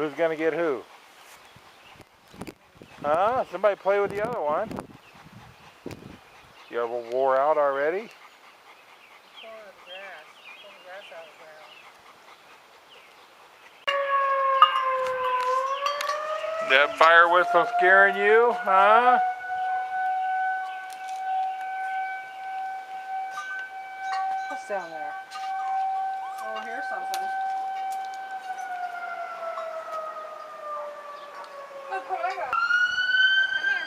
Who's gonna get who? Huh? Somebody play with the other one. You ever wore out already? Pulling the grass. Pulling the grass out of the ground. That fire whistle scaring you? Huh? What's down there? Oh, here's something. Look what I got. Come here.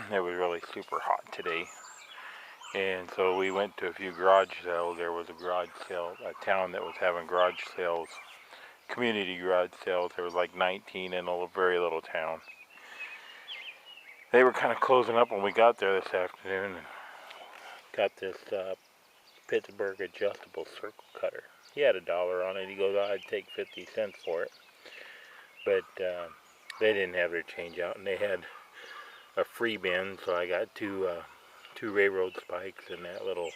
It was really super hot today, and so we went to a few garage sales. There was a garage sale, a town that was having garage sales, community garage sales. There was like 19 in a very little town. They were kind of closing up when we got there this afternoon, and got this Pittsburgh adjustable circle cutter. He had $1 on it. He goes, I'd take 50 cents for it, but they didn't have their change out, and they had a free bin, so I got two railroad spikes and that little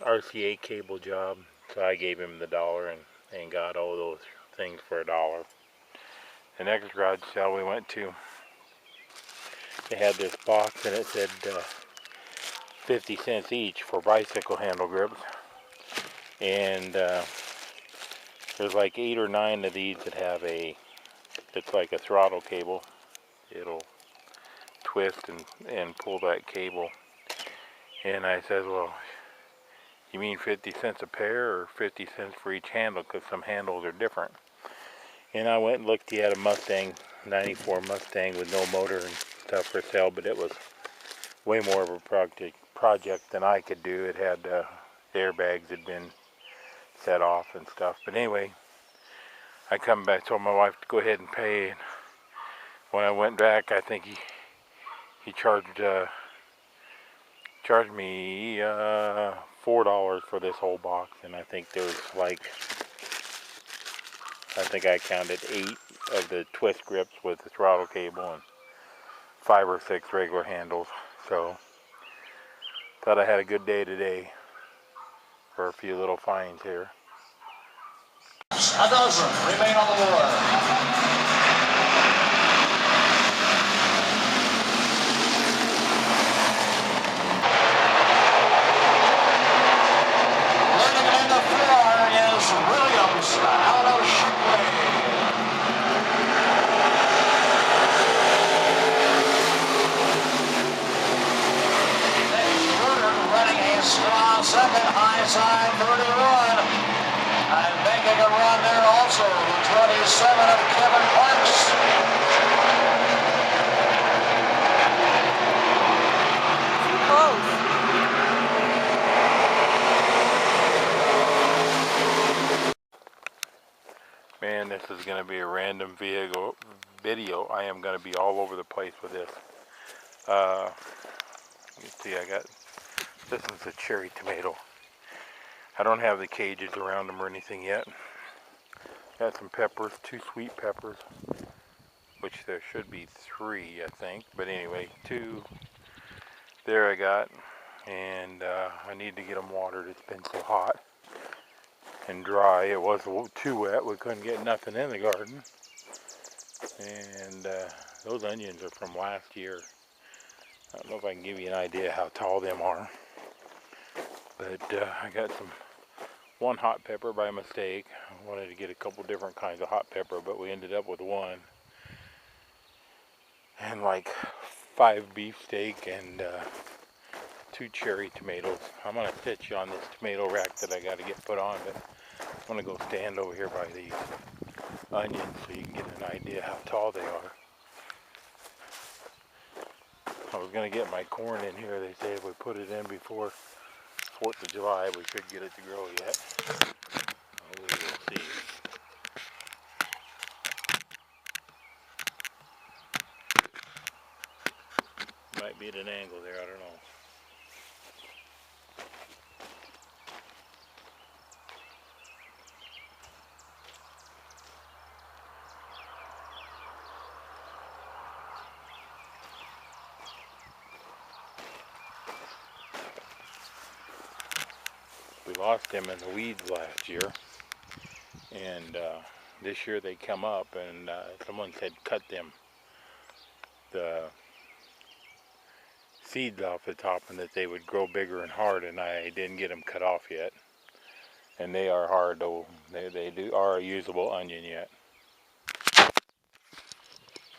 RCA cable job. So I gave him the $1 and got all those things for $1. The next garage sale we went to, they had this box and it said 50 cents each for bicycle handle grips, and there's like 8 or 9 of these that have it's like a throttle cable. It'll twist and pull that cable. And I said, well, you mean 50 cents a pair or 50 cents for each handle? Because some handles are different. And I went and looked. He had a Mustang, 94 Mustang with no motor and stuff for sale, but it was way more of a project than I could do. It had the airbags had been set off and stuff. But anyway, I come back, told my wife to go ahead and pay. And when I went back, I think he charged me $4 for this whole box, and I think there was like, I think I counted 8 of the twist grips with the throttle cable and 5 or 6 regular handles. So thought I had a good day today for a few little finds here. A dozen remain on the board. Second, high side 31, and making a run there also, 27 of Kevin Parks. Close. Man, this is going to be a random video. I am going to be all over the place with this. Let me see, this is a cherry tomato. I don't have the cages around them or anything yet. Got some peppers, 2 sweet peppers, which there should be 3, I think. But anyway, 2 there I got, and I need to get them watered. It's been so hot and dry. It was too wet. We couldn't get nothing in the garden. And those onions are from last year. I don't know if I can give you an idea how tall them are. But I got one hot pepper by mistake. I wanted to get a couple different kinds of hot pepper, but we ended up with 1. And like 5 beefsteak and 2 cherry tomatoes. I'm going to sit you on this tomato rack that I got to get put on, but I'm going to go stand over here by these onions so you can get an idea how tall they are. I was going to get my corn in here. They say if we put it in before 4th of July, we should get it to grow yet. We will see. Might be at an angle there, I don't know. We lost them in the weeds last year, and this year they come up, and someone said cut the seeds off the top and that they would grow bigger and hard, and I didn't get them cut off yet. And they are hard though. They are a usable onion yet.